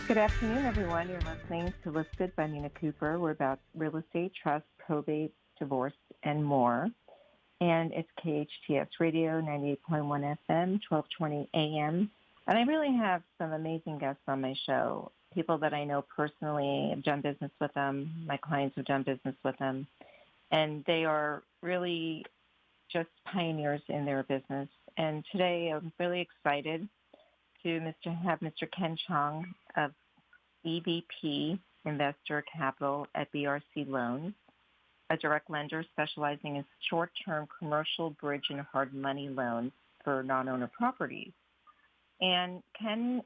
Good afternoon, everyone. You're listening to Listed by Mina Kuper. We're about real estate, trust, probate, divorce, and more. And it's KHTS Radio, 98.1 FM, 1220 AM. And I really have some amazing guests on my show, people that I know personally. I've done business with them. My clients have done business with them. And they are really just pioneers in their business. And today I'm really excited to have Mr. Ken Chong of EVP Investor Capital at BRC Loans, a direct lender specializing in short-term commercial bridge and hard money loans for non-owner properties. And Ken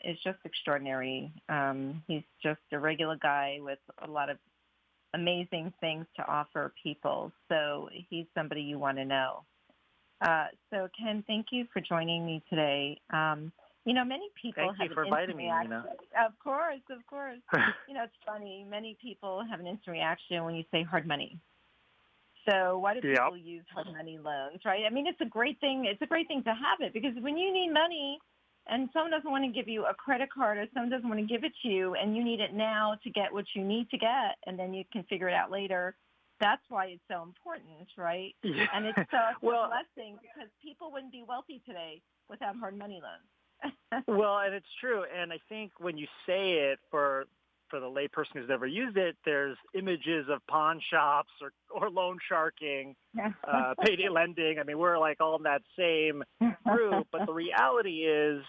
is just extraordinary. He's just a regular guy with a lot of amazing things to offer people. So he's somebody you want to know. So Ken, thank you for joining me today. Many people Thank you for inviting me, Mina. Of course. It's funny. Many people have an instant reaction when you say hard money. So why do people use hard money loans, right? I mean, it's a great thing. It's a great thing to have it because when you need money and someone doesn't want to give you a credit card or someone doesn't want to give it to you and you need it now to get what you need to get and then you can figure it out later, that's why it's so important, right? Yeah. And it's a blessing because people wouldn't be wealthy today without hard money loans. Well, and it's true. And I think when you say it for the layperson who's never used it, there's images of pawn shops or loan sharking, payday lending. I mean, we're like all in that same group. But the reality is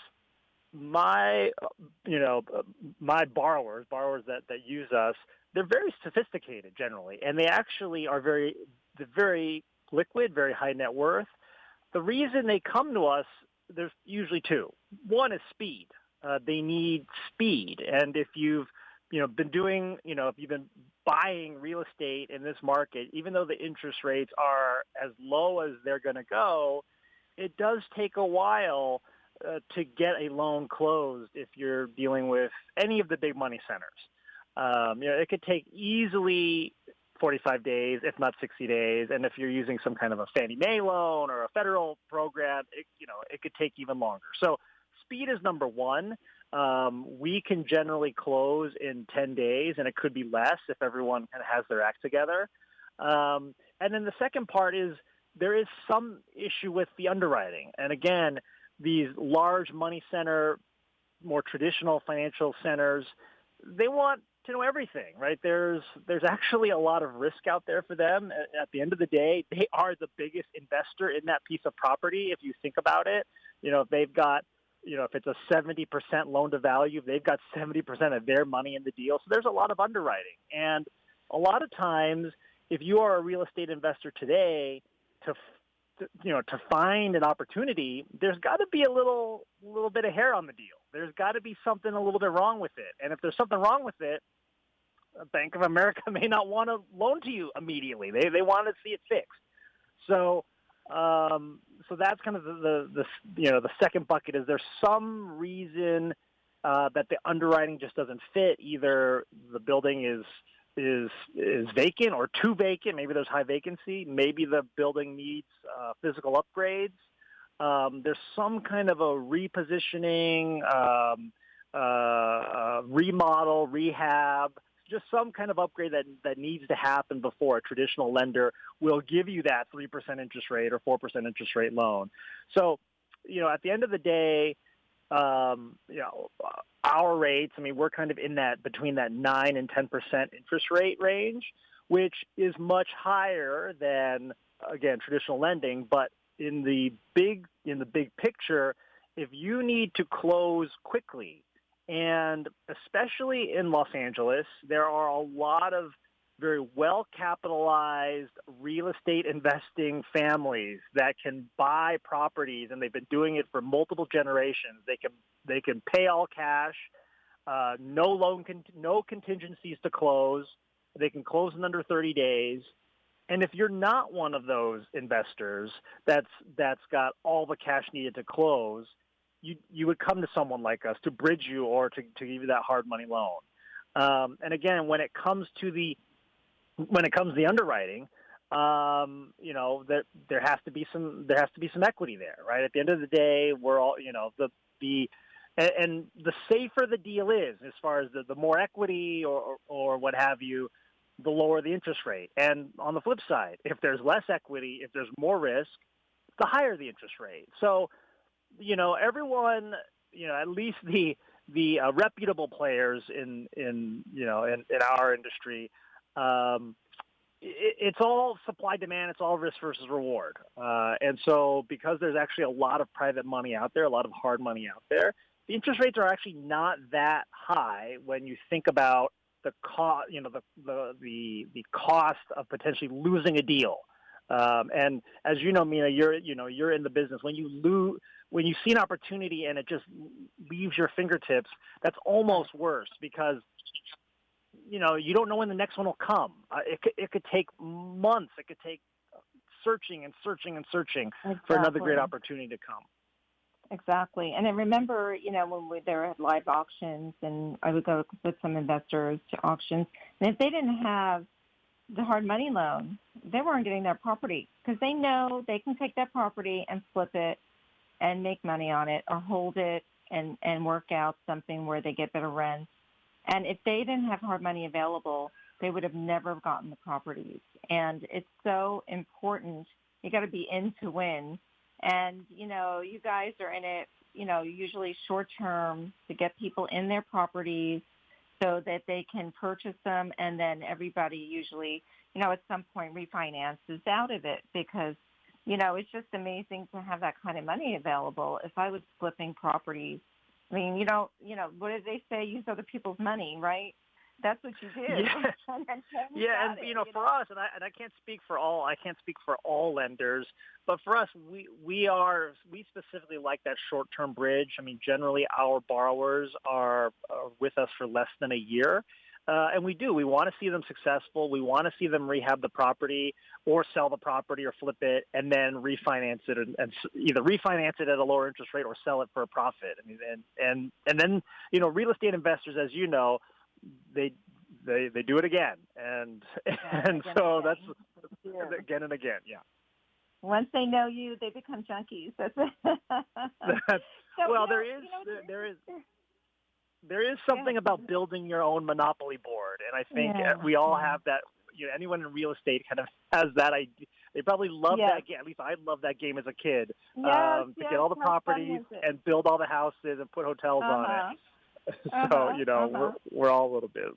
my borrowers that use us, they're very sophisticated generally. And they actually are very liquid, very high net worth. The reason they come to us, there's usually two. One is speed. They need speed. And if you've, if you've been buying real estate in this market, even though the interest rates are as low as they're going to go, it does take a while to get a loan closed if you're dealing with any of the big money centers. It could take easily 45 days, if not 60 days. And if you're using some kind of a Fannie Mae loan or a federal program, it could take even longer. So speed is number one. We can generally close in 10 days, and it could be less if everyone kind of has their act together. And then the second part is there is some issue with the underwriting. And again, these large money center, more traditional financial centers, they want to know everything, right? There's actually a lot of risk out there for them. At the end of the day, they are the biggest investor in that piece of property. If you think about it, if they've got, if it's a 70% loan to value, they've got 70% of their money in the deal. So there's a lot of underwriting. And a lot of times, if you are a real estate investor today, to find an opportunity, there's got to be a little bit of hair on the deal. There's got to be something a little bit wrong with it. And if there's something wrong with it, Bank of America may not want to loan to you immediately. They want to see it fixed. So that's kind of the second bucket. Is there some reason that the underwriting just doesn't fit? Either the building is vacant or too vacant. Maybe there's high vacancy. Maybe the building needs physical upgrades. There's some kind of a repositioning, remodel, rehab, just some kind of upgrade that needs to happen before a traditional lender will give you that 3% interest rate or 4% interest rate loan. So, at the end of the day, our rates, I mean, we're kind of in that between that 9 and 10% interest rate range, which is much higher than, again, traditional lending. But in the big picture, if you need to close quickly, and especially in Los Angeles, there are a lot of very well-capitalized real estate investing families that can buy properties, and they've been doing it for multiple generations. They can pay all cash, no contingencies to close. They can close in under 30 days. And if you're not one of those investors that's got all the cash needed to close, you would come to someone like us to bridge you or to give you that hard money loan. And again, when it comes to the underwriting, that there has to be some equity there, right? At the end of the day, we're all, and the safer the deal is, as far as the more equity or what have you, the lower the interest rate. And on the flip side, if there's less equity, if there's more risk, the higher the interest rate. So, everyone, at least the reputable players in our industry, it's all supply demand. It's all risk versus reward. And so because there's actually a lot of private money out there, a lot of hard money out there, the interest rates are actually not that high when you think about the cost, the cost of potentially losing a deal. And as you know, Mina, you're in the business. When you see an opportunity and it just leaves your fingertips, that's almost worse because you don't know when the next one will come. It could take months. It could take searching and searching and searching for another great opportunity to come. Exactly. And I remember, when there were live auctions, and I would go with some investors to auctions, and if they didn't have the hard money loan, they weren't getting their property because they know they can take that property and flip it and make money on it or hold it and work out something where they get better rent. And if they didn't have hard money available, they would have never gotten the properties. And it's so important. You got to be in to win. And, you guys are in it, usually short term to get people in their properties so that they can purchase them. And then everybody usually, at some point refinances out of it because, it's just amazing to have that kind of money available. If I was flipping properties, I mean, what did they say? Use other people's money, right? That's what you do. Yeah, and for us, and I can't speak for all lenders, but for us, we specifically like that short-term bridge. I mean, generally our borrowers are with us for less than a year, and we want to see them successful. We want to see them rehab the property or sell the property or flip it and then refinance it and either refinance it at a lower interest rate or sell it for a profit. I mean, and then real estate investors, as you know, they do it again, and so that's again and again. Yeah. Once they know you, they become junkies. That's it. There is something about building your own monopoly board, and I think we all have that. Anyone in real estate kind of has that idea. They probably love that game. At least I loved that game as a kid. To get all the properties and build all the houses and put hotels on it. So, we're all a little bit.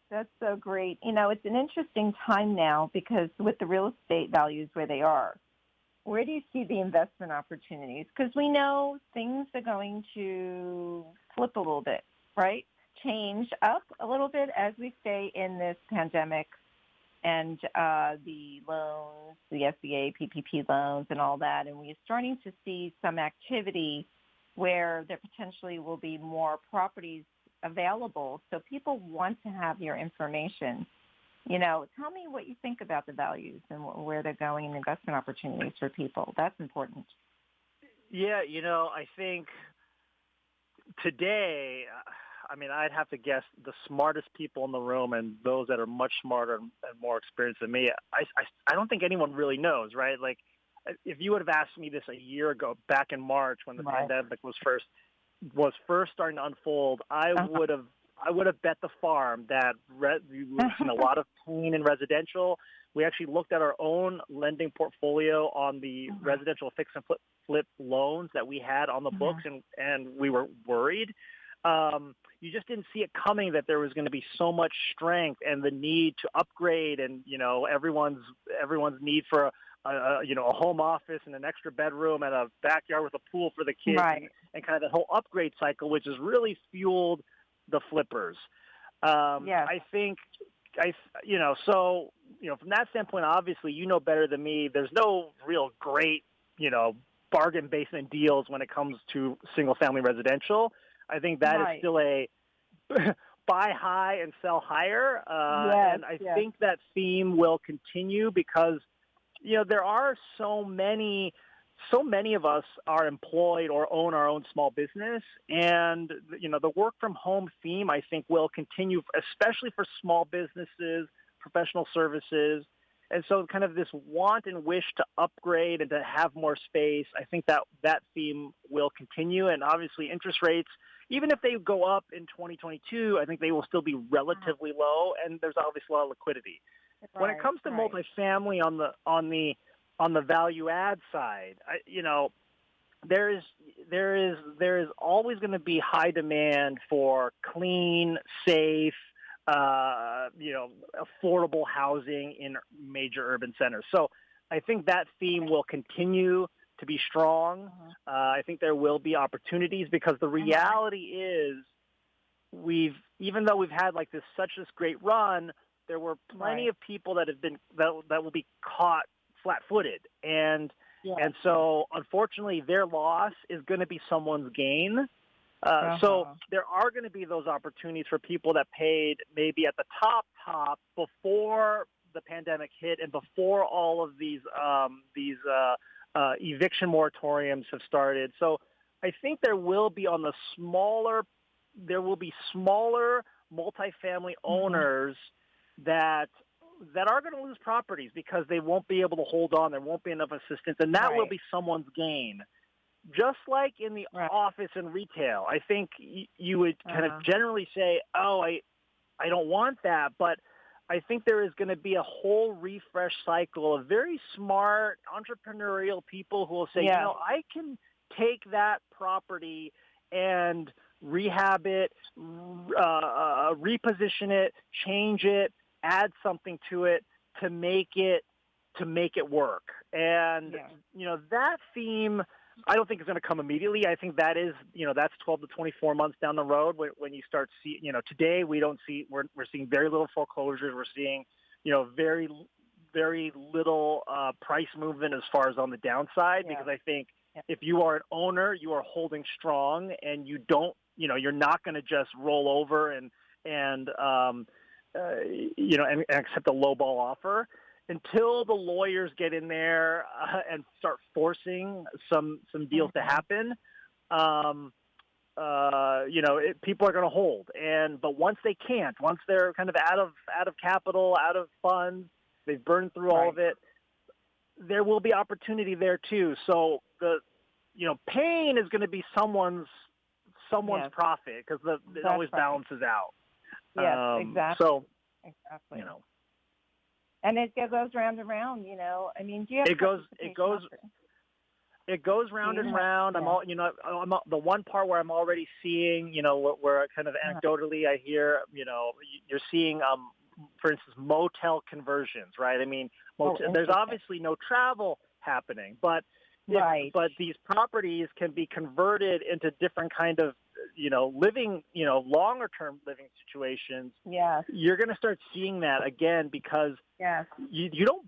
That's so great. It's an interesting time now because with the real estate values where they are, where do you see the investment opportunities? Because we know things are going to flip a little bit, right? Change up a little bit as we stay in this pandemic and the loans, the SBA, PPP loans and all that. And we're starting to see some activity where there potentially will be more properties available. So people want to have your information. Tell me what you think about the values and where they're going and investment opportunities for people. That's important. Yeah, I think today, I'd have to guess the smartest people in the room and those that are much smarter and more experienced than me, I don't think anyone really knows, right? Like, if you would have asked me this a year ago, back in March when the pandemic was first starting to unfold, I would have bet the farm that we've seen a lot of pain in residential. We actually looked at our own lending portfolio on the residential fix and flip loans that we had on the books, and we were worried. You just didn't see it coming that there was going to be so much strength and the need to upgrade, and everyone's need for a home office and an extra bedroom and a backyard with a pool for the kids, and kind of the whole upgrade cycle, which has really fueled the flippers. I think, so, from that standpoint, obviously, better than me, there's no real great, bargain basement deals when it comes to single family residential. I think that is still a buy high and sell higher. And I think that theme will continue because, there are so many of us are employed or own our own small business. And, the work from home theme, I think, will continue, especially for small businesses, professional services. And so kind of this want and wish to upgrade and to have more space, I think that theme will continue. And obviously interest rates, even if they go up in 2022, I think they will still be relatively low, and there's obviously a lot of liquidity. When it comes to multifamily on the value add side, there is always going to be high demand for clean, safe, affordable housing in major urban centers. So I think that theme will continue to be strong. I think there will be opportunities because the reality is even though we've had like this great run, there were plenty of people that have been that will be caught flat-footed, and so unfortunately their loss is going to be someone's gain. So there are going to be those opportunities for people that paid maybe at the top before the pandemic hit and before all of these eviction moratoriums have started. So I think there will be smaller multifamily owners that are going to lose properties because they won't be able to hold on. There won't be enough assistance, and that will be someone's gain. Just like in the office and retail, I think you would kind of generally say, oh, I don't want that, but I think there is going to be a whole refresh cycle of very smart entrepreneurial people who will say, I can take that property and rehab it, reposition it, change it, add something to it to make it work. And that theme, I don't think it's going to come immediately. I think that is, that's 12 to 24 months down the road when you start today we're seeing very little foreclosures. We're seeing, very, very little price movement as far as on the downside, because I think if you are an owner, you are holding strong and you don't, you're not going to just roll over and accept a lowball offer. Until the lawyers get in there and start forcing some deals to happen, people are going to hold. But once they can't, once they're kind of out of capital, out of funds, they've burned through all of it, there will be opportunity there too. So the pain is going to be someone's profit because it always balances out. Yes, exactly. So exactly. And it goes round and round, I mean, do you have it goes round and round. I'm the one part where I'm already seeing, where kind of anecdotally I hear, you're seeing, for instance, motel conversions, right? I mean, there's obviously no travel happening, but these properties can be converted into different kind of, living, longer term living situations. Yes. You're going to start seeing that again because you don't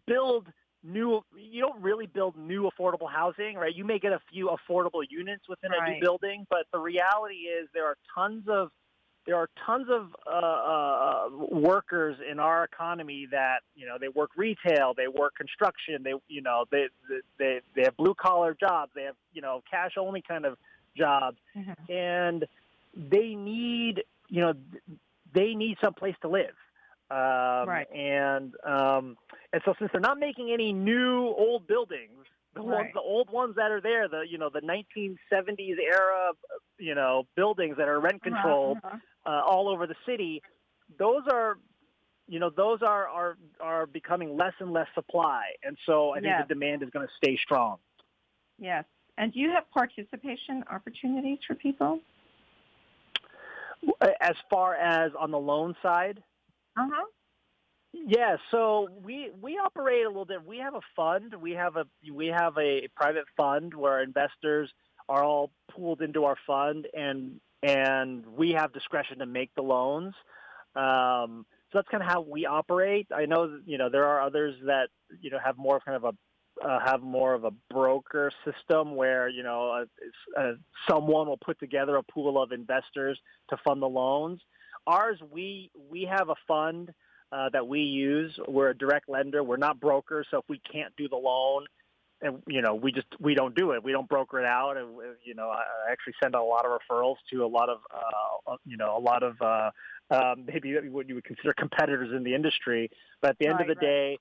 really build new affordable housing, right? You may get a few affordable units within a new building, but the reality is there are tons of workers in our economy that they work retail, they work construction, they have blue collar jobs, they have cash only kind of jobs, and they need some place to live. And so since they're not making any new old buildings, the old ones that are there, the 1970s era, buildings that are rent controlled all over the city, those are becoming less and less supply, and so I think the demand is going to stay strong. Yes. And do you have participation opportunities for people? As far as on the loan side? Yeah, so we operate a little bit. We have a fund. We have a private fund where investors are all pooled into our fund, and we have discretion to make the loans. So that's kind of how we operate. I know there are others that have more of a broker system where someone will put together a pool of investors to fund the loans. Ours, we have a fund that we use. We're a direct lender. We're not brokers, so if we can't do the loan, and we don't do it. We don't broker it out. And I actually send out a lot of referrals to a lot of maybe what you would consider competitors in the industry. But at the end of the day,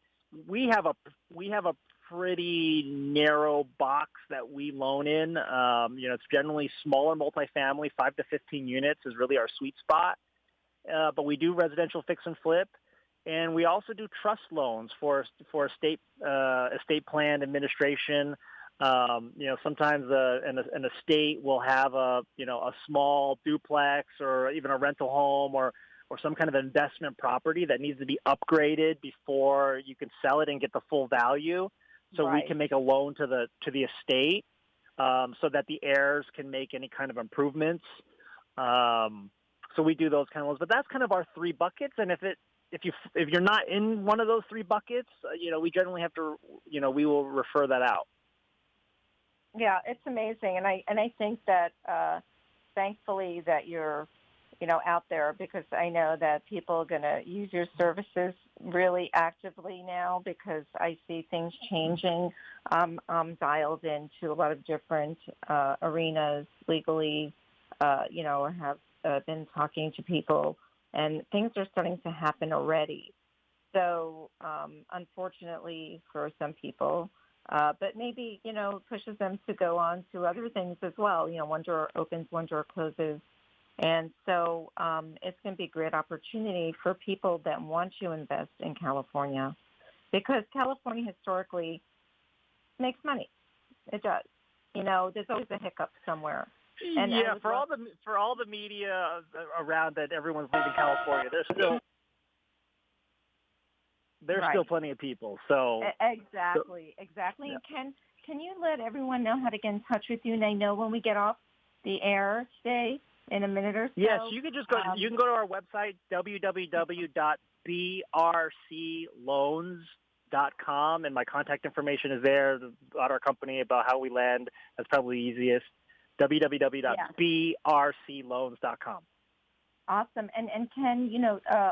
we have a pretty narrow box that we loan in. It's generally smaller multifamily, 5 to 15 units is really our sweet spot. But we do residential fix and flip, and we also do trust loans for estate plan administration. Sometimes an estate will have a small duplex or even a rental home or some kind of investment property that needs to be upgraded before you can sell it and get the full value. So Right. we can make a loan to the estate so that the heirs can make any kind of improvements. So we do those kind of loans, but that's kind of our three buckets. And if you're not in one of those three buckets, we generally have to, we will refer that out. Yeah, it's amazing, and I think that thankfully that you're out there, because I know that people are going to use your services really actively now, because I see things changing. I'm dialed into a lot of different arenas legally, have been talking to people, and things are starting to happen already. So unfortunately for some people, but maybe, pushes them to go on to other things as well. One door opens, one door closes. And so it's going to be a great opportunity for people that want to invest in California, because California historically makes money. It does. There's always a hiccup somewhere. And for all the media around that everyone's leaving California, there's still plenty of people. So exactly. Yeah. And can you let everyone know how to get in touch with you? And I know when we get off the air today, in a minute or so. Yes, you can just go. You can go to our website, www.brcloans.com, and my contact information is there about our company, about how we lend. That's probably the easiest. www.brcloans.com. Awesome. And Ken,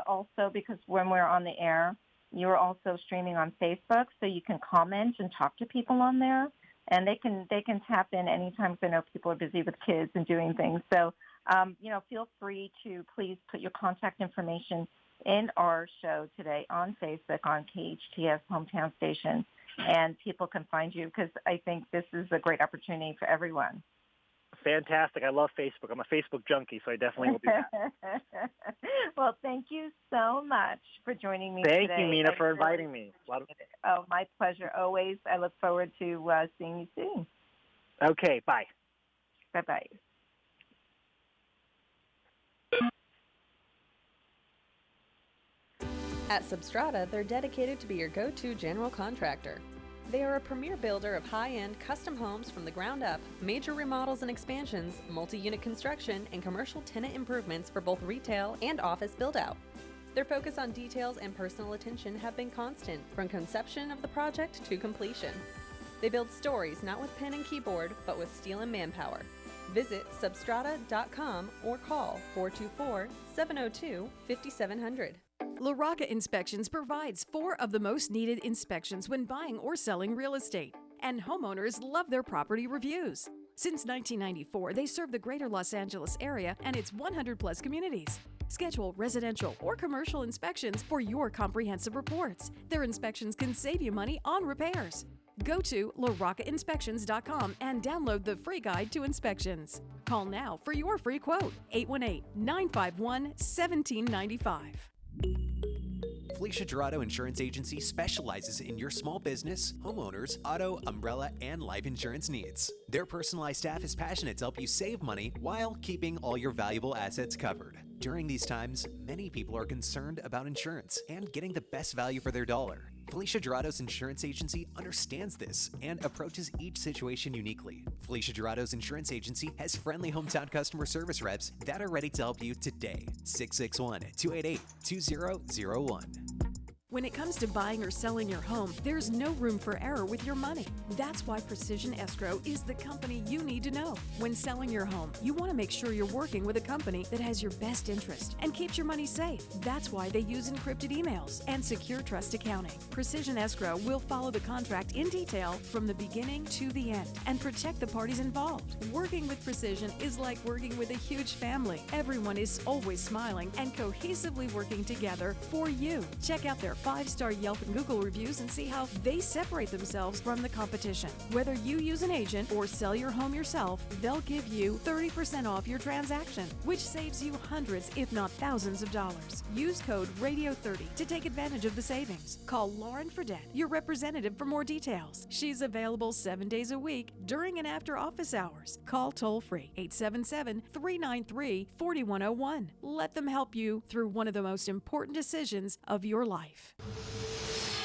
also, because when we're on the air, you're also streaming on Facebook, so you can comment and talk to people on there, and they can tap in anytime, because I know people are busy with kids and doing things. So, feel free to please put your contact information in our show today on Facebook, on KHTS Hometown Station, and people can find you, because I think this is a great opportunity for everyone. Fantastic. I love Facebook. I'm a Facebook junkie, so I definitely will do that. Well, thank you so much for joining me today. Thank you, Mina, for inviting me. Oh, my pleasure. Always. I look forward to seeing you soon. Okay, bye. Bye-bye. At Substrata, they're dedicated to be your go-to general contractor. They are a premier builder of high-end custom homes from the ground up, major remodels and expansions, multi-unit construction, and commercial tenant improvements for both retail and office build-out. Their focus on details and personal attention have been constant from conception of the project to completion. They build stories not with pen and keyboard, but with steel and manpower. Visit substrata.com or call 424-702-5700. La Rocca Inspections provides 4 of the most needed inspections when buying or selling real estate, and homeowners love their property reviews. Since 1994, they serve the greater Los Angeles area and its 100-plus communities. Schedule residential or commercial inspections for your comprehensive reports. Their inspections can save you money on repairs. Go to laroccainspections.com and download the free guide to inspections. Call now for your free quote, 818-951-1795. Felicia Dorado Insurance Agency specializes in your small business, homeowners, auto, umbrella, and life insurance needs. Their personalized staff is passionate to help you save money while keeping all your valuable assets covered. During these times, many people are concerned about insurance and getting the best value for their dollar. Felicia Dorado's Insurance Agency understands this and approaches each situation uniquely. Felicia Dorado's Insurance Agency has friendly hometown customer service reps that are ready to help you today. 661-288-2001. When it comes to buying or selling your home, there's no room for error with your money. That's why Precision Escrow is the company you need to know. When selling your home, you want to make sure you're working with a company that has your best interest and keeps your money safe. That's why they use encrypted emails and secure trust accounting. Precision Escrow will follow the contract in detail from the beginning to the end and protect the parties involved. Working with Precision is like working with a huge family. Everyone is always smiling and cohesively working together for you. Check out their 5-star Yelp and Google reviews and see how they separate themselves from the competition. Whether you use an agent or sell your home yourself, they'll give you 30% off your transaction, which saves you hundreds, if not thousands of dollars. Use code RADIO30 to take advantage of the savings. Call Lauren Fredette, your representative, for more details. She's available 7 days a week during and after office hours. Call toll-free 877-393-4101. Let them help you through one of the most important decisions of your life.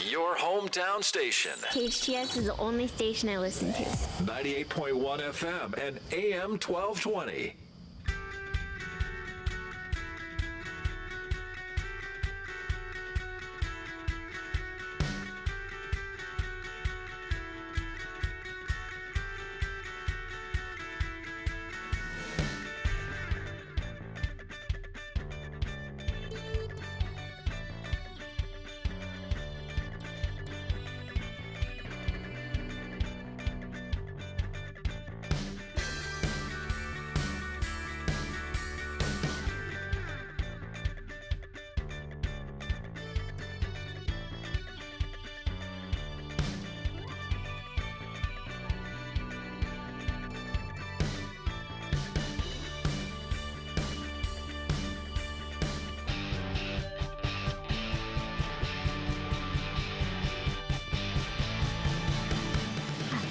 Your hometown station. KHTS is the only station I listen to. 98.1 FM and AM 1220.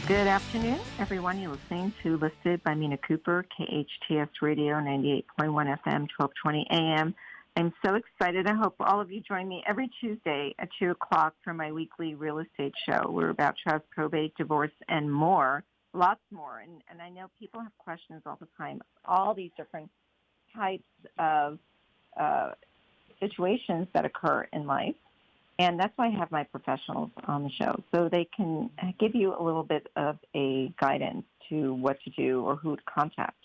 Good afternoon, everyone. You're listening to Listed by Mina Kuper, KHTS Radio, 98.1 FM, 1220 AM. I'm so excited. I hope all of you join me every Tuesday at 2 o'clock for my weekly real estate show. We're about trust, probate, divorce, and more, lots more. And I know people have questions all the time, all these different types of situations that occur in life. And that's why I have my professionals on the show, so they can give you a little bit of a guidance to what to do or who to contact.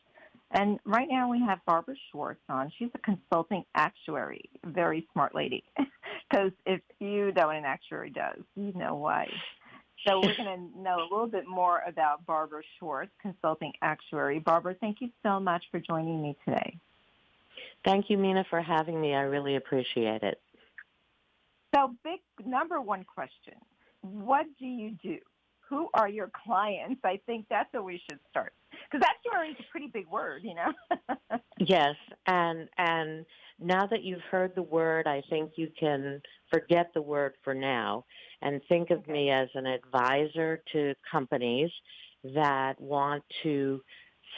And right now we have Barbara Schwartz on. She's a consulting actuary, very smart lady, because if you know what an actuary does, you know why. So we're going to know a little bit more about Barbara Schwartz, consulting actuary. Barbara, thank you so much for joining me today. Thank you, Mina, for having me. I really appreciate it. So big number one question, what do you do? Who are your clients? I think that's where we should start. Because actuary is a pretty big word, you know. Yes, and now that you've heard the word, I think you can forget the word for now and think of me as an advisor to companies that want to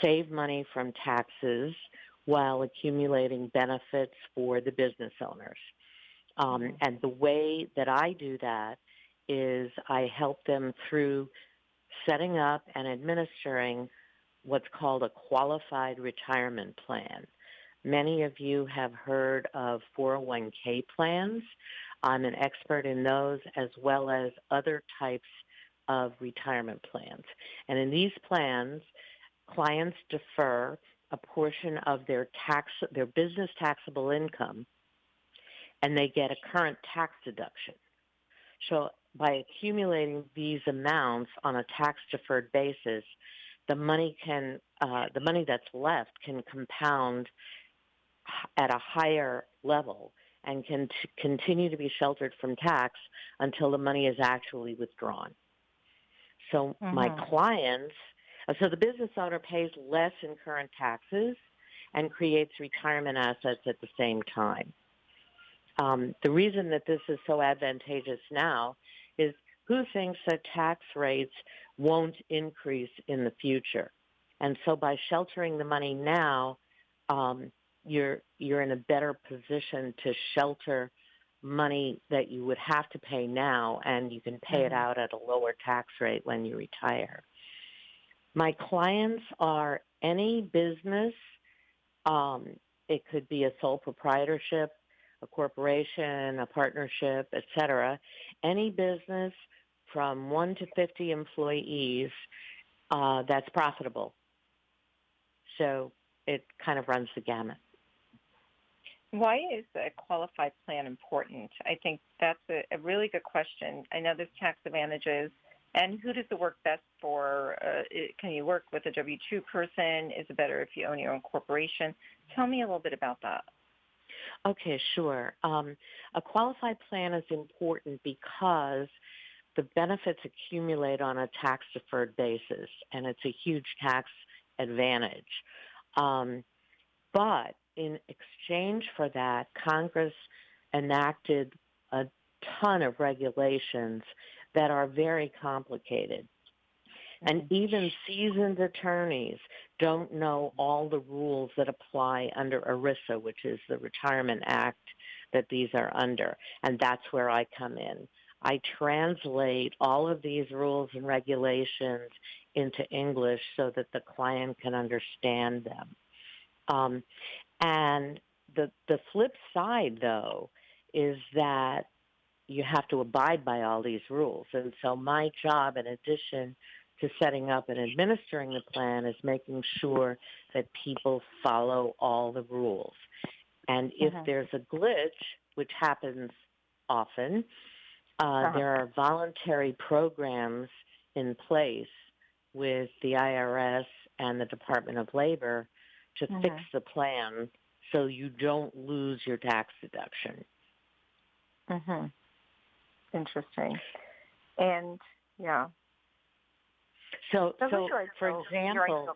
save money from taxes while accumulating benefits for the business owners. And the way that I do that is I help them through setting up and administering what's called a qualified retirement plan. Many of you have heard of 401k plans. I'm an expert in those as well as other types of retirement plans. And in these plans, clients defer a portion of their business taxable income, and they get a current tax deduction. So by accumulating these amounts on a tax-deferred basis, the money that's left can compound at a higher level and can continue to be sheltered from tax until the money is actually withdrawn. So my clients, so the business owner pays less in current taxes and creates retirement assets at the same time. The reason that this is so advantageous now is who thinks that tax rates won't increase in the future? And so by sheltering the money now, you're in a better position to shelter money that you would have to pay now, and you can pay it out at a lower tax rate when you retire. My clients are any business. It could be a sole proprietorship, a corporation, a partnership, etc. Any business from 1 to 50 employees that's profitable. So it kind of runs the gamut. Why is a qualified plan important? I think that's a really good question. I know there's tax advantages. And who does it work best for? Can you work with a W-2 person? Is it better if you own your own corporation? Tell me a little bit about that. Okay, sure. A qualified plan is important because the benefits accumulate on a tax-deferred basis, and it's a huge tax advantage. But in exchange for that, Congress enacted a ton of regulations that are very complicated. And even seasoned attorneys don't know all the rules that apply under ERISA, which is the Retirement Act that these are under. And that's where I come in. I translate all of these rules and regulations into English so that the client can understand them. And the flip side, though, is that you have to abide by all these rules. And so my job, in addition to setting up and administering the plan, is making sure that people follow all the rules. And if there's a glitch, which happens often, there are voluntary programs in place with the IRS and the Department of Labor to fix the plan so you don't lose your tax deduction. Interesting. And, yeah. So for example,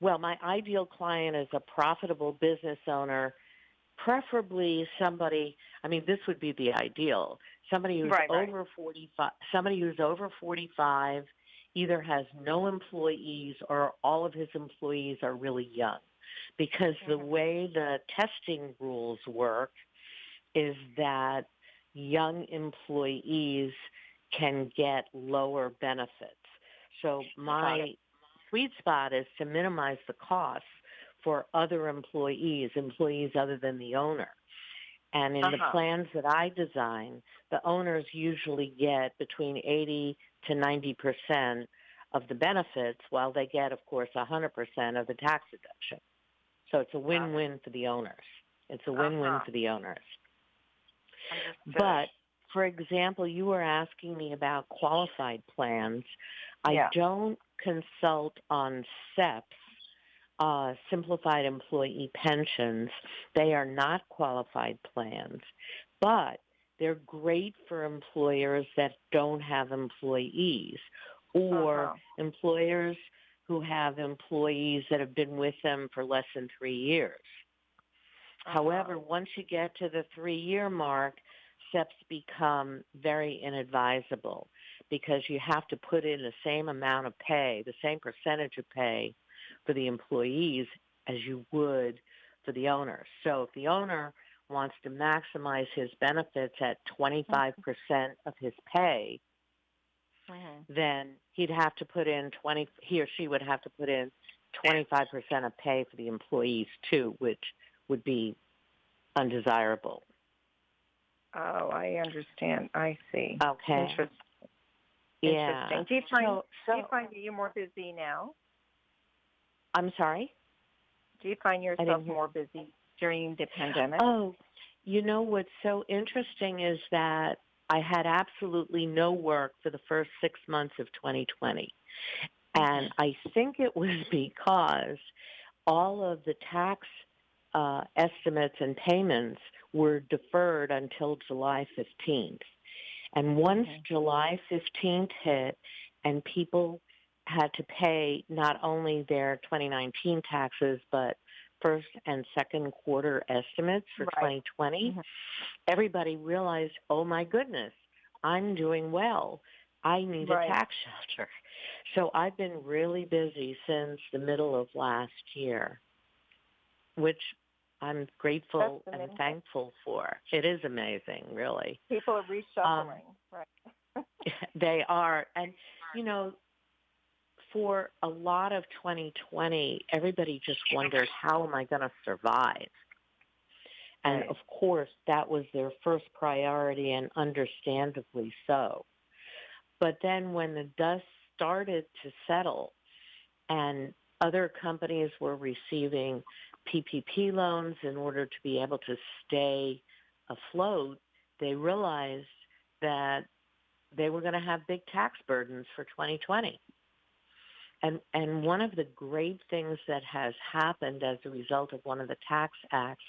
well, my ideal client is a profitable business owner, preferably somebody, I mean, this would be the ideal, somebody who's over 45, somebody who's over 45, either has no employees or all of his employees are really young. Because the way the testing rules work is that young employees can get lower benefits. So my sweet spot is to minimize the costs for other employees other than the owner. And in the plans that I design, the owners usually get between 80 to 90% of the benefits, while they get, of course, 100% of the tax deduction. So it's a win-win for the owners. It's a win-win for the owners. But, for example, you were asking me about qualified plans. I don't consult on SEPs, Simplified Employee Pensions. They are not qualified plans, but they're great for employers that don't have employees or employers who have employees that have been with them for less than 3 years. However, once you get to the 3-year mark, SEPs become very inadvisable because you have to put in the same amount of pay, the same percentage of pay for the employees as you would for the owner. So if the owner wants to maximize his benefits at 25% of his pay, then he'd have to put in he or she would have to put in 25% of pay for the employees too, which would be undesirable. Oh, I understand. I see. Okay. Interesting. Yeah. Do you find that you're more busy now? I'm sorry? Do you find yourself more busy during the pandemic? Oh, you know what's so interesting is that I had absolutely no work for the first 6 months of 2020. And I think it was because all of the tax estimates and payments were deferred until July 15th. And once July 15th hit and people had to pay not only their 2019 taxes, but first and second quarter estimates for 2020, everybody realized, oh my goodness, I'm doing well. I need a tax shelter. So I've been really busy since the middle of last year, which I'm grateful and thankful for. It is amazing, really. People are reshuffling, They are. And, you know, for a lot of 2020, everybody just wondered, how am I going to survive? And, of course, that was their first priority, and understandably so. But then when the dust started to settle and other companies were receiving PPP loans in order to be able to stay afloat, they realized that they were going to have big tax burdens for 2020. And one of the great things that has happened as a result of one of the tax acts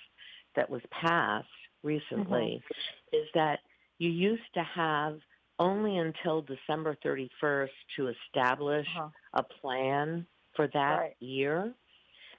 that was passed recently is that you used to have only until December 31st to establish a plan for that year.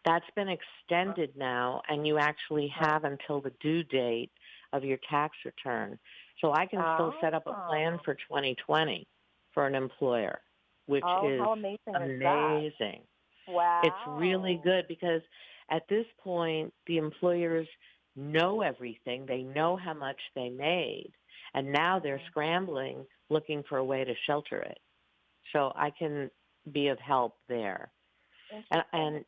That's been extended now, and you actually have until the due date of your tax return. So I can still set up a plan for 2020 for an employer, which is how amazing. amazing. Wow. It's really good because at this point, the employers know everything. They know how much they made. And now they're scrambling, looking for a way to shelter it. So I can be of help there. And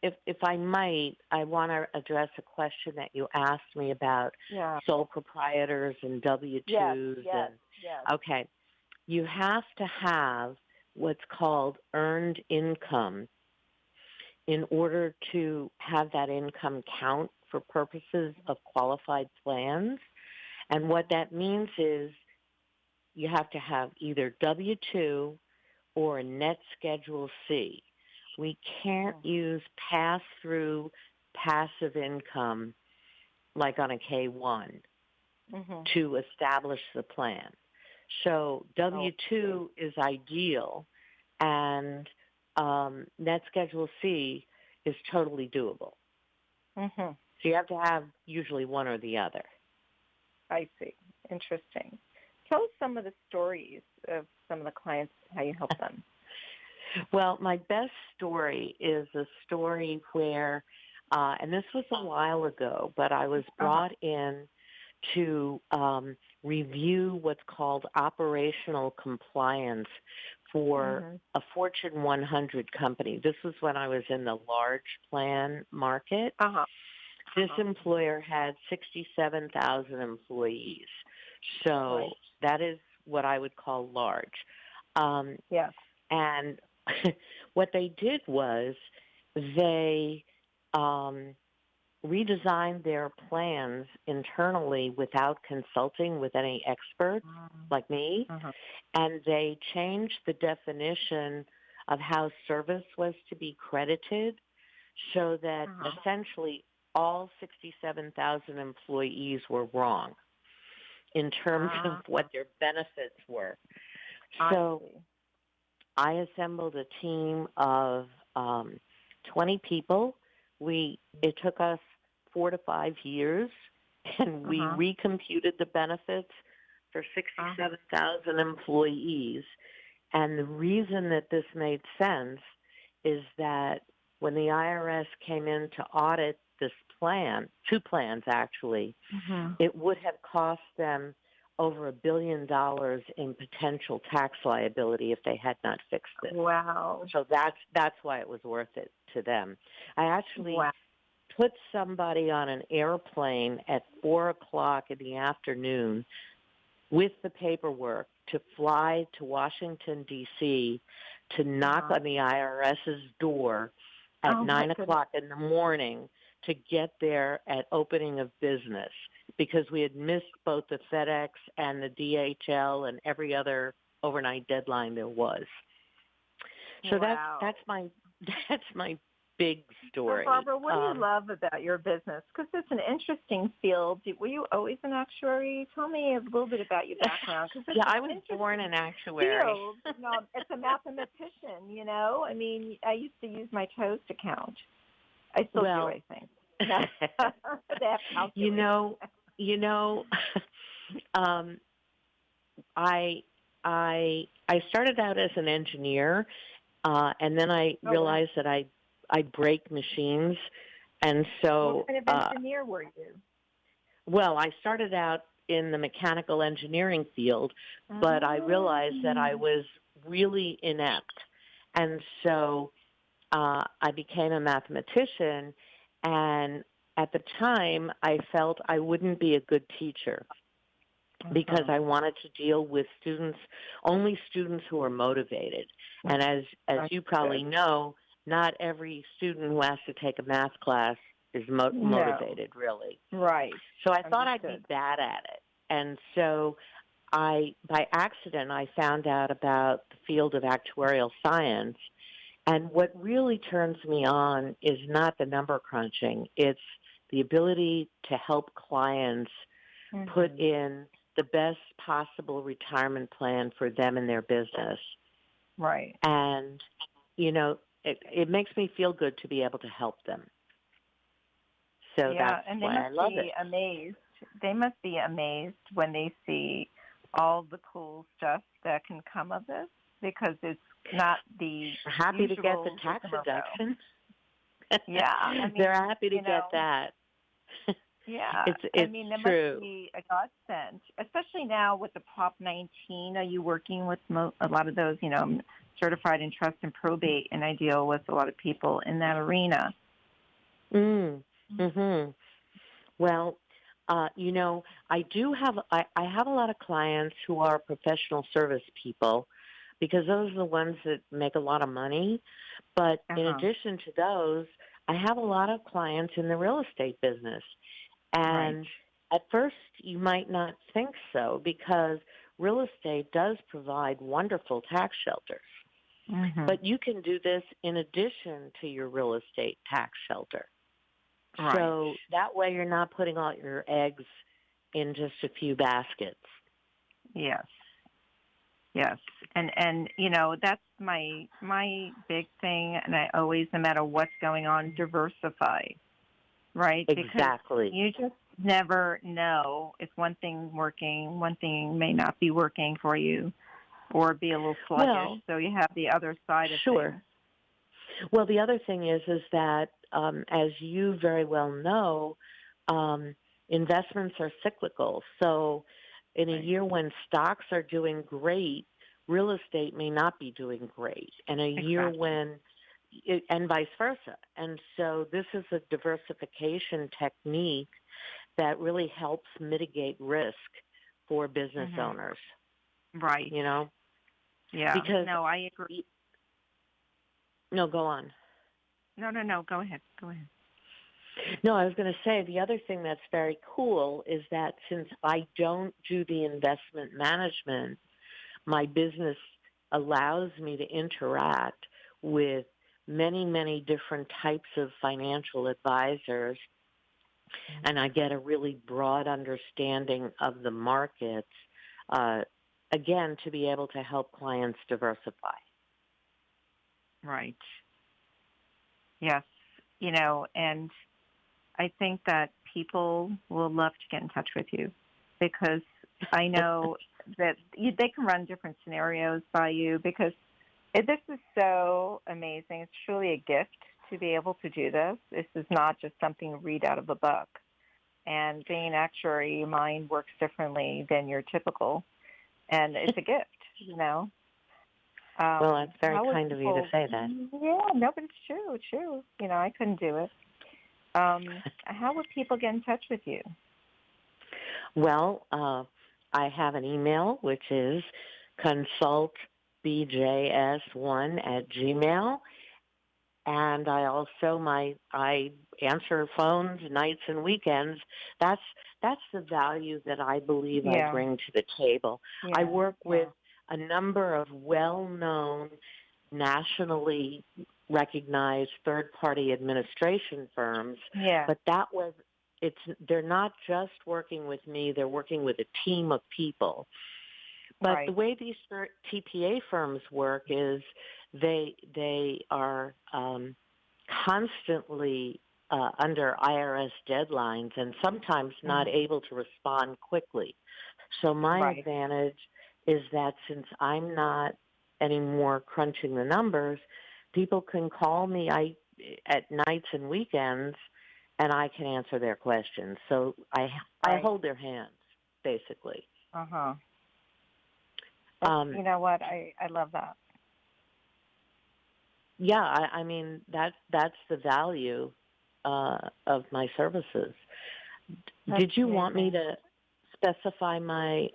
if I might, I want to address a question that you asked me about sole proprietors and W-2s. Yes. Okay. You have to have what's called earned income in order to have that income count for purposes of qualified plans. And what that means is you have to have either W-2 or a net Schedule C. We can't use pass-through passive income like on a K-1 to establish the plan. So W-2 is ideal, and net Schedule C is totally doable. So you have to have usually one or the other. I see. Interesting. Tell us some of the stories of some of the clients, how you help them. Well, my best story is a story where, and this was a while ago, but I was brought in to review what's called operational compliance for a Fortune 100 company. This was when I was in the large plan market. This employer had 67,000 employees. So that is what I would call large. And what they did was they redesigned their plans internally without consulting with any expert like me. And they changed the definition of how service was to be credited so that essentially all 67,000 employees were wrong in terms of what their benefits were. So I assembled a team of 20 people. It took us 4 to 5 years, and we recomputed the benefits for 67,000 employees. And the reason that this made sense is that when the IRS came in to audit this plan, 2 plans actually, it would have cost them over $1 billion in potential tax liability if they had not fixed it. Wow. So that's why it was worth it to them. I actually put somebody on an airplane at 4:00 in the afternoon with the paperwork to fly to Washington, D.C., to knock on the IRS's door at 9:00 in the morning to get there at opening of business because we had missed both the FedEx and the DHL and every other overnight deadline there was. So that's my big story. So Barbara, what do you love about your business? Because it's an interesting field. Were you always an actuary? Tell me a little bit about your background. Yeah, I was born an actuary. Field. It's a mathematician, you know. I mean, I used to use my toes to count. I still do, I think. I started out as an engineer, and then I realized that I break machines, and so what kind of engineer were you? Well, I started out in the mechanical engineering field, but I realized that I was really inept, and so I became a mathematician, and at the time I felt I wouldn't be a good teacher because I wanted to deal with only students who are motivated. And as you probably know, not every student who has to take a math class is motivated, really. Right. So I thought I'd be bad at it. And so by accident, I found out about the field of actuarial science, And what really turns me on is not the number crunching. It's the ability to help clients put in the best possible retirement plan for them and their business. Right. And, it makes me feel good to be able to help them. So that's and why I love it. Amazed. They must be amazed when they see all the cool stuff that can come of this, because it's not the happy to get the tax deduction. Yeah, they're happy to get that. Yeah, it's there must be a godsend, especially now with the Prop 19. Are you working with a lot of those? I'm certified in trust and probate, and I deal with a lot of people in that arena. Well, I do have I have a lot of clients who are professional service people, because those are the ones that make a lot of money. But in addition to those, I have a lot of clients in the real estate business. And at first you might not think so, because real estate does provide wonderful tax shelters. But you can do this in addition to your real estate tax shelter. Right. So that way you're not putting all your eggs in just a few baskets. Yes. And that's my big thing, and I always, no matter what's going on, diversify. Right? Exactly. Because you just never know if one thing working, one thing may not be working for you, or be a little sluggish. So you have the other side of things. Well, the other thing is that, as you very well know, investments are cyclical. So in a year when stocks are doing great, real estate may not be doing great. And a year when, and vice versa. And so this is a diversification technique that really helps mitigate risk for business owners. Right. Yeah. Because no, I agree. No, go on. No, go ahead. No, I was going to say the other thing that's very cool is that since I don't do the investment management, my business allows me to interact with many, many different types of financial advisors, and I get a really broad understanding of the markets, again, to be able to help clients diversify. Right. Yes. And I think that people will love to get in touch with you, because I know that they can run different scenarios by you, because this is so amazing. It's truly a gift to be able to do this. This is not just something to read out of a book. And being an actuary, your mind works differently than your typical, and it's a gift, Well, that's very kind of you to say that. Yeah, no, but it's true. It's true. I couldn't do it. How would people get in touch with you? Well, I have an email, which is consultbjs1@gmail.com. And I also, I answer phones nights and weekends. That's the value that I believe I bring to the table. I work with a number of well-known, nationally recognized third-party administration firms. But they're not just working with me, they're working with a team of people. But the way these TPA firms work is they are constantly under IRS deadlines and sometimes not able to respond quickly. So my advantage is that since I'm not anymore crunching the numbers, people can call me at nights and weekends, and I can answer their questions. So I hold their hands, basically. You know what? I love that. Yeah, I mean, that's the value of my services. Did you want me to specify my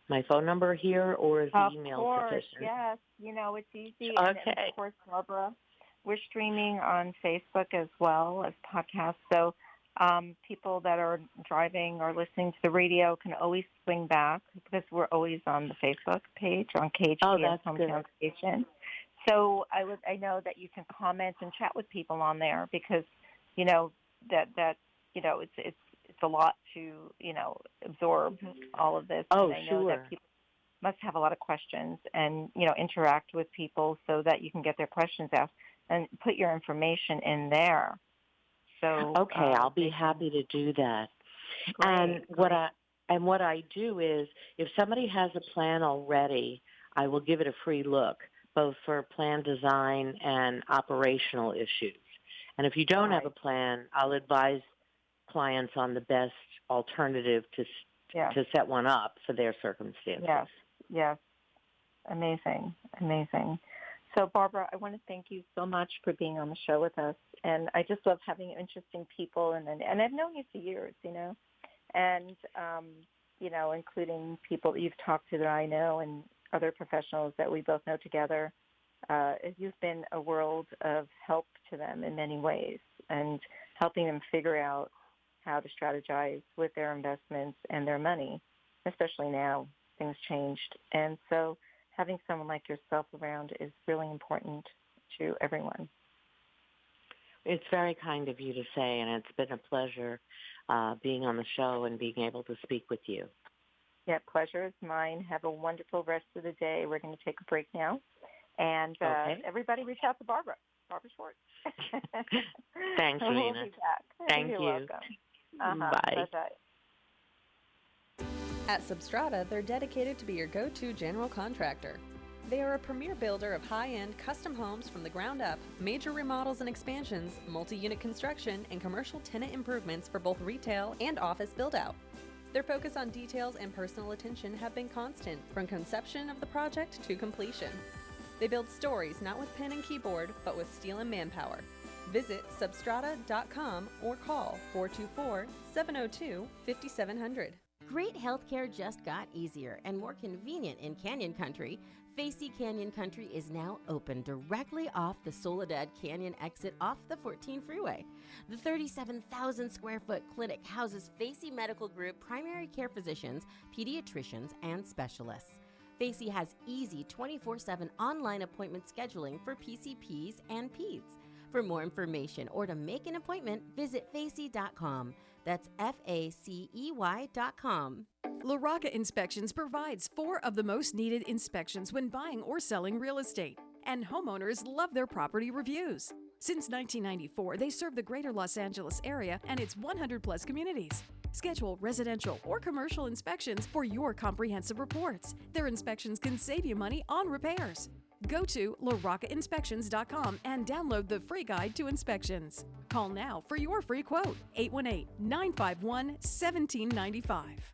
my phone number here, or is the email sufficient? Yes. It's easy. Okay. And of course, Barbara, we're streaming on Facebook as well as podcasts. So people that are driving or listening to the radio can always swing back, because we're always on the Facebook page on KHTS Hometown Station. So I know that you can comment and chat with people on there because, you know, that you know, it's a lot to, you know, absorb all of this. Oh, and I know sure. that people must have a lot of questions and, you know, interact with people so that you can get their questions asked and put your information in there. So okay, I'll be happy to do that. Great, What I do is, if somebody has a plan already, I will give it a free look, both for plan design and operational issues. And if you don't have a plan, I'll advise clients on the best alternative to set one up for their circumstances. Yes. Amazing. So, Barbara, I want to thank you so much for being on the show with us. And I just love having interesting people. And I've known you for years, you know, and, you know, including people that you've talked to that I know and other professionals that we both know together. You've been a world of help to them in many ways and helping them figure out how to strategize with their investments and their money, especially now things changed. And so having someone like yourself around is really important to everyone. It's very kind of you to say, and it's been a pleasure being on the show and being able to speak with you. Yeah, pleasure is mine. Have a wonderful rest of the day. We're going to take a break now. And everybody reach out to Barbara Schwartz. Thanks, Mina. We'll be back. Thank You're you. welcome. Bye. Bye-bye. At Substrata, they're dedicated to be your go-to general contractor. They are a premier builder of high-end custom homes from the ground up, major remodels and expansions, multi-unit construction, and commercial tenant improvements for both retail and office build-out. Their focus on details and personal attention have been constant from conception of the project to completion. They build stories not with pen and keyboard, but with steel and manpower. Visit substrata.com or call 424-702-5700. Great healthcare just got easier and more convenient in Canyon Country. Facey Canyon Country is now open directly off the Soledad Canyon exit off the 14 freeway. The 37,000 square foot clinic houses Facey Medical Group primary care physicians, pediatricians, and specialists. Facey has easy 24/7 online appointment scheduling for PCPs and PEDS. For more information or to make an appointment, visit facey.com. That's FACEY.com. La Rocca Inspections provides 4 of the most needed inspections when buying or selling real estate, and homeowners love their property reviews. Since 1994, they serve the greater Los Angeles area and its 100-plus communities. Schedule residential or commercial inspections for your comprehensive reports. Their inspections can save you money on repairs. Go to laroccainspections.com and download the free guide to inspections. Call now for your free quote, 818-951-1795.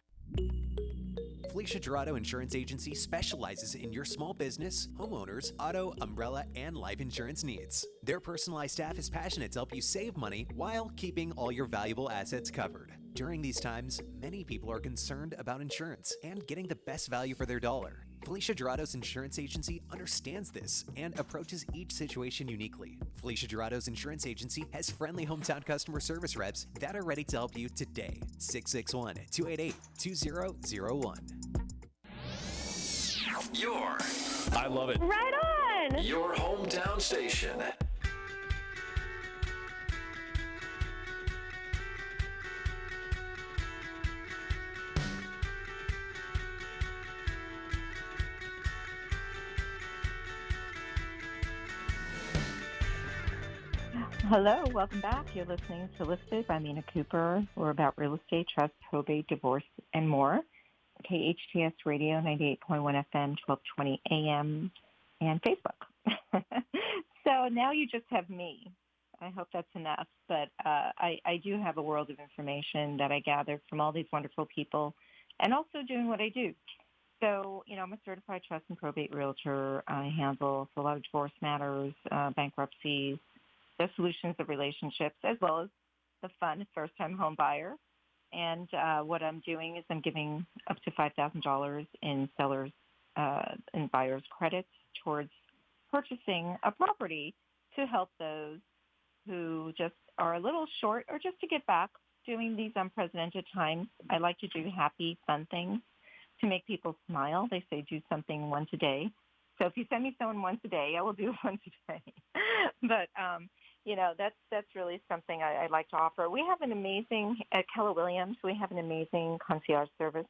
Felicia Dorado Insurance Agency specializes in your small business, homeowners, auto, umbrella, and life insurance needs. Their personalized staff is passionate to help you save money while keeping all your valuable assets covered. During these times, many people are concerned about insurance and getting the best value for their dollar. Felicia Dorado's Insurance Agency understands this and approaches each situation uniquely. Felicia Dorado's Insurance Agency has friendly hometown customer service reps that are ready to help you today. 661-288-2001. I love it. Right on! Your hometown station. Hello, welcome back. You're listening to Listed by Mina Kuper. We're about real estate, trust, probate, divorce, and more. KHTS Radio, 98.1 FM, 1220 AM, and Facebook. So now you just have me. I hope that's enough. But I do have a world of information that I gathered from all these wonderful people and also doing what I do. So, you know, I'm a certified trust and probate realtor. I handle a lot of divorce matters, bankruptcies, the solutions of relationships, as well as the fun first-time home buyer. And what I'm doing is I'm giving up to $5,000 in sellers and buyers credits towards purchasing a property to help those who just are a little short or just to get back during these unprecedented times. I like to do happy, fun things to make people smile. They say do something once a day So if you send me someone once a day, I will do it once a day. But, that's really something I'd like to offer. We have an amazing, at Keller Williams, we have an amazing concierge service.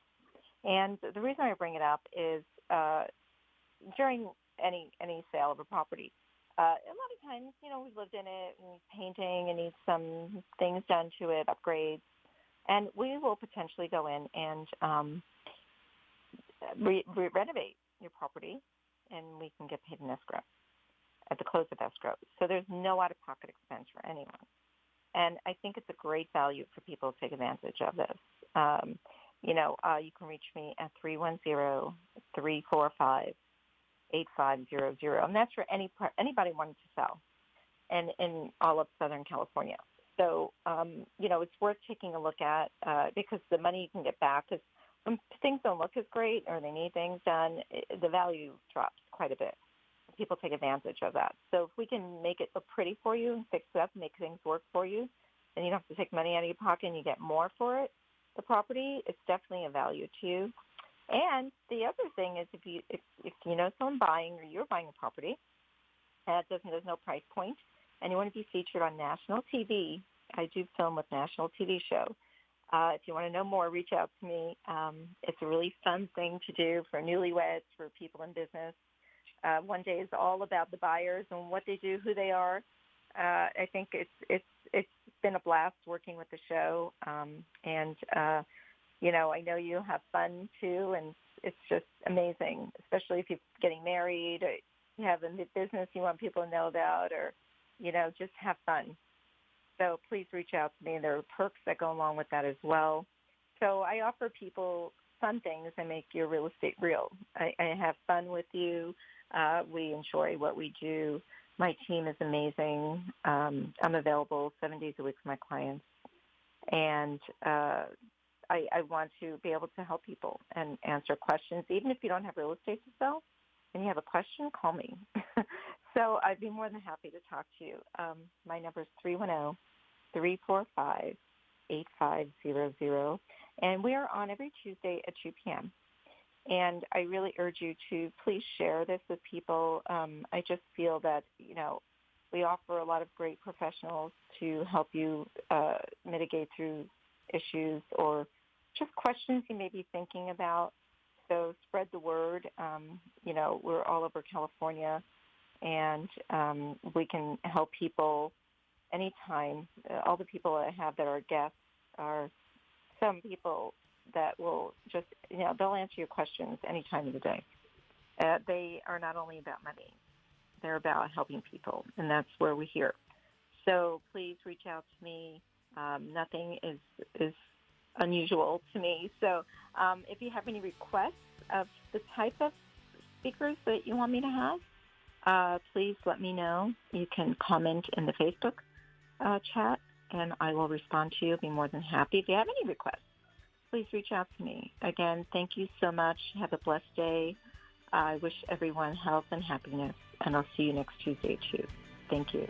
And the reason I bring it up is during any sale of a property, a lot of times, we've lived in it and needs painting and needs some things done to it, upgrades. And we will potentially go in and renovate your property, and we can get paid in escrow at the close of escrow. So there's no out-of-pocket expense for anyone. And I think it's a great value for people to take advantage of this. You can reach me at 310-345-8500, and that's for anybody wanting to sell and in all of Southern California. So, it's worth taking a look at because the money you can get back is when things don't look as great or they need things done, the value drops quite a bit. People take advantage of that. So if we can make it look pretty for you and fix it up and make things work for you, then you don't have to take money out of your pocket and you get more for it. The property, it's definitely a value to you. And the other thing is if you know someone buying or you're buying a property, there's no price point, and you want to be featured on national TV, I do film with national TV show. If you want to know more, reach out to me. It's a really fun thing to do for newlyweds, for people in business. One day is all about the buyers and what they do, who they are. I think it's been a blast working with the show, and I know you'll have fun too, and it's just amazing, especially if you're getting married or you have a business you want people to know about, or just have fun. So please reach out to me. There are perks that go along with that as well. So I offer people fun things and make your real estate real. I have fun with you. We enjoy what we do. My team is amazing. I'm available 7 days a week for my clients. And I want to be able to help people and answer questions. Even if you don't have real estate to sell and you have a question, call me. So I'd be more than happy to talk to you. My number is 310-345-8500. And we are on every Tuesday at 2 p.m. And I really urge you to please share this with people. I just feel that, we offer a lot of great professionals to help you mitigate through issues or just questions you may be thinking about. So spread the word. We're all over California, and we can help people anytime. All the people I have that are guests are some people that will just, they'll answer your questions any time of the day. They are not only about money, they're about helping people, and that's where we're here. So please reach out to me. Nothing is unusual to me. So if you have any requests of the type of speakers that you want me to have, please let me know. You can comment in the Facebook chat, and I will respond to you. I'll be more than happy. If you have any requests, please reach out to me. Again, thank you so much. Have a blessed day. I wish everyone health and happiness, and I'll see you next Tuesday, too. Thank you.